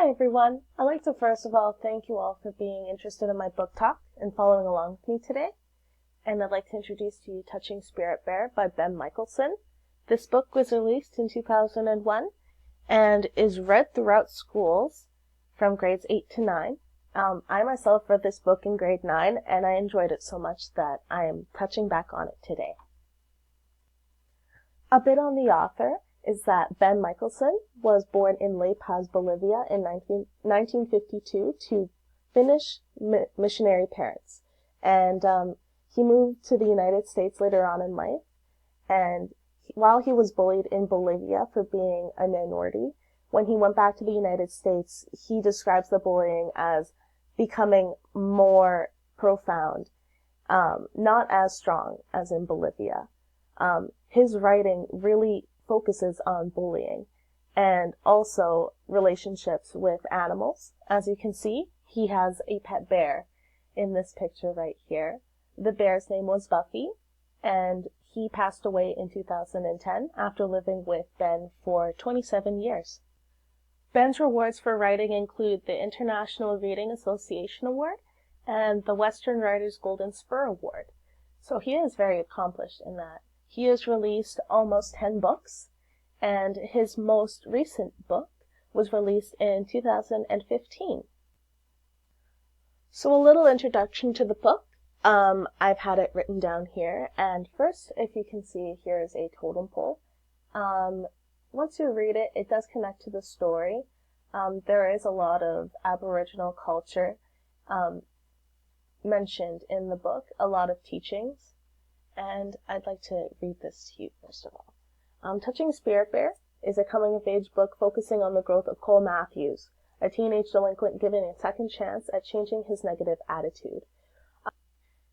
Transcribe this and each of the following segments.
Hi everyone! I'd like to first of all thank you all for being interested in my book talk and following along with me today. And I'd like to introduce to you Touching Spirit Bear by Ben Michelson. This book was released in 2001 and is read throughout schools from grades 8 to 9. I myself read this book in grade 9 and I enjoyed it so much that I am touching back on it today. A bit on the author is that Ben Michelson was born in La Paz, Bolivia in 1952 to Finnish missionary parents. And he moved to the United States later on in life. And while he was bullied in Bolivia for being a minority, when he went back to the United States, he describes the bullying as becoming more profound, not as strong as in Bolivia. His writing really focuses on bullying and also relationships with animals. As you can see, he has a pet bear in this picture right here. The bear's name was Buffy, and he passed away in 2010 after living with Ben for 27 years. Ben's rewards for writing include the International Reading Association Award and the Western Writers Golden Spur Award. So he is very accomplished in that. He has released almost 10 books, and his most recent book was released in 2015. So a little introduction to the book. I've had it written down here, and first, if you can see, here is a totem pole. Once you read it, it does connect to the story. There is a lot of Aboriginal culture mentioned in the book, a lot of teachings. And I'd like to read this to you first of all. Touching Spirit Bear is a coming-of-age book focusing on the growth of Cole Matthews, a teenage delinquent given a second chance at changing his negative attitude.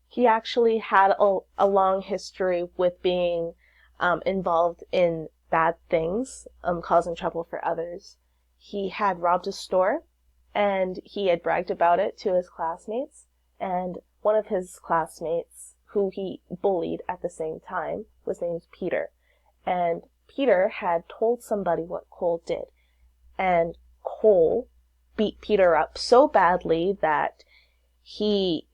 He actually had a long history with being involved in bad things, causing trouble for others. He had robbed a store, and he had bragged about it to his classmates, and one of his classmates, who he bullied at the same time, was named Peter. And Peter had told somebody what Cole did. And Cole beat Peter up so badly that he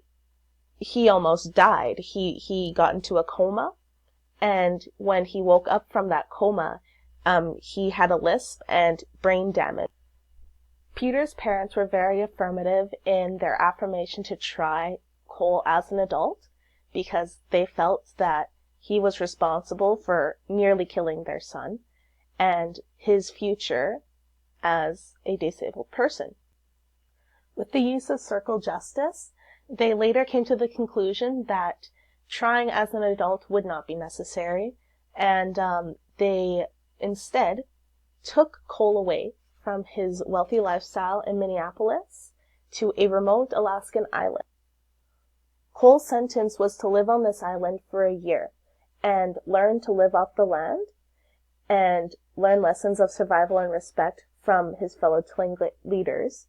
almost died. He got into a coma. And when he woke up from that coma, he had a lisp and brain damage. Peter's parents were very affirmative in their affirmation to try Cole as an adult, because they felt that he was responsible for nearly killing their son and his future as a disabled person. With the use of circle justice, they later came to the conclusion that trying as an adult would not be necessary, and they instead took Cole away from his wealthy lifestyle in Minneapolis to a remote Alaskan island. Cole's sentence was to live on this island for a year and learn to live off the land and learn lessons of survival and respect from his fellow Tlingit leaders.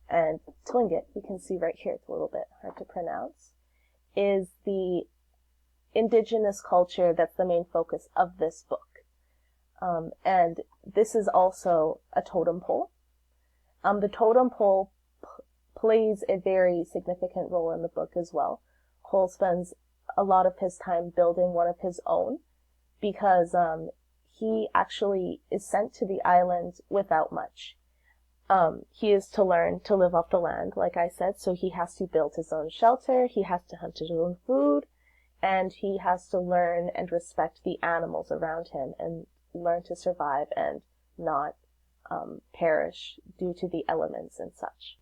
And Tlingit, you can see right here, it's a little bit hard to pronounce, is the indigenous culture that's the main focus of this book. And this is also a totem pole. The totem pole plays a very significant role in the book as well. Cole spends a lot of his time building one of his own because he actually is sent to the island without much. He is to learn to live off the land, like I said, so he has to build his own shelter, he has to hunt his own food, and he has to learn and respect the animals around him and learn to survive and not perish due to the elements and such.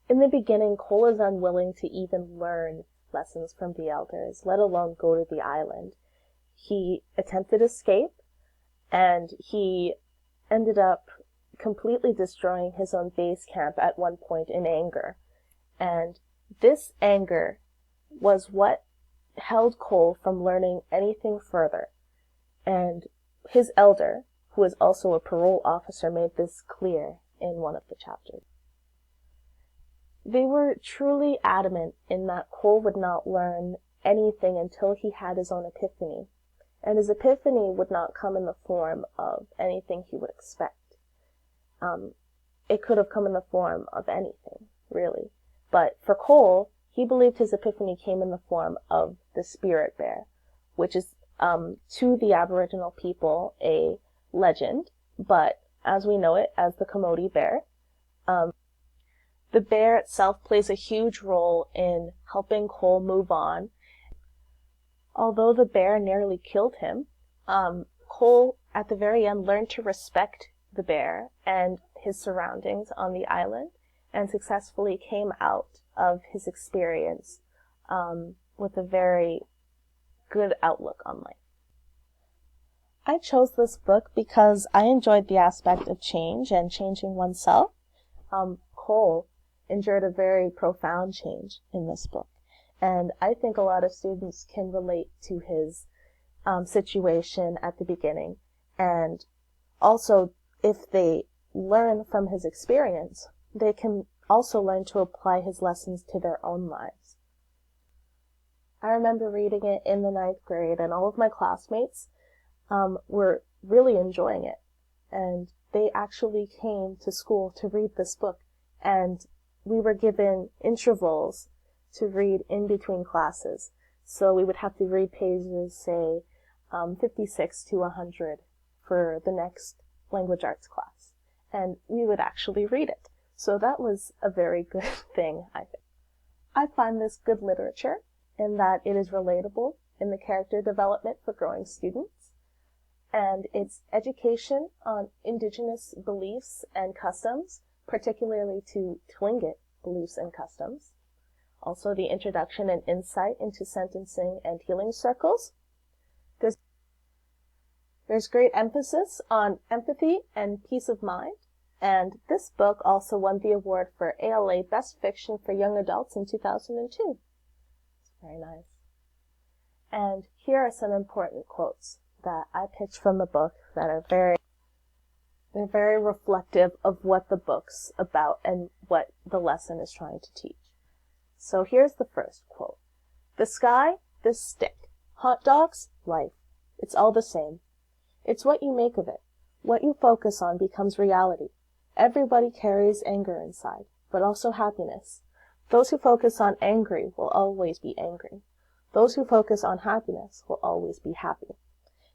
In the beginning, Cole is unwilling to even learn lessons from the elders, let alone go to the island. He attempted escape, and he ended up completely destroying his own base camp at one point in anger. And this anger was what held Cole from learning anything further. And his elder, who is also a parole officer, made this clear in one of the chapters. They were truly adamant in that Cole would not learn anything until he had his own epiphany, and his epiphany would not come in the form of anything he would expect. it could have come in the form of anything, really. But for Cole, he believed his epiphany came in the form of the spirit bear, which is, to the Aboriginal people, a legend, but as we know it as the Coyote bear. The bear itself plays a huge role in helping Cole move on. Although the bear nearly killed him, Cole, at the very end, learned to respect the bear and his surroundings on the island, and successfully came out of his experience with a very good outlook on life. I chose this book because I enjoyed the aspect of change and changing oneself. Cole endured a very profound change in this book, and I think a lot of students can relate to his situation at the beginning, and also if they learn from his experience, they can also learn to apply his lessons to their own lives. I remember reading it in the 9th grade, and all of my classmates were really enjoying it, and they actually came to school to read this book, and we were given intervals to read in between classes. So we would have to read pages, say, 56 to 100 for the next language arts class, and we would actually read it. So that was a very good thing, I think. I find this good literature in that it is relatable in the character development for growing students, and it's education on Indigenous beliefs and customs, particularly to Tlingit beliefs and customs. Also the introduction and insight into sentencing and healing circles. There's great emphasis on empathy and peace of mind, and this book also won the award for ALA Best Fiction for Young Adults in 2002. It's very nice. And here are some important quotes that I picked from the book that are they're very reflective of what the book's about and what the lesson is trying to teach. So here's the first quote. The sky, this stick. Hot dogs, life. It's all the same. It's what you make of it. What you focus on becomes reality. Everybody carries anger inside, but also happiness. Those who focus on angry will always be angry. Those who focus on happiness will always be happy.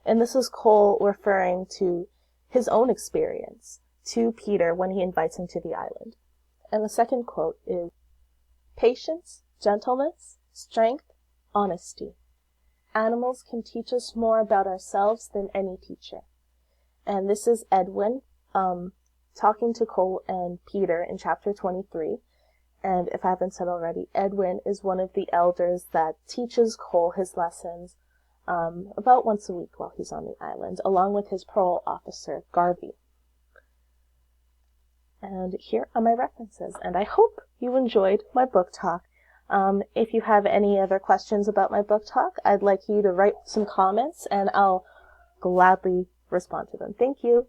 And this is Cole referring to his own experience to Peter when he invites him to the island. And the second quote is, patience, gentleness, strength, honesty. Animals can teach us more about ourselves than any teacher. And this is Edwin talking to Cole and Peter in chapter 23. And if I haven't said already, Edwin is one of the elders that teaches Cole his lessons about once a week while he's on the island, along with his parole officer, Garvey. And here are my references, and I hope you enjoyed my book talk. If you have any other questions about my book talk, I'd like you to write some comments, and I'll gladly respond to them. Thank you.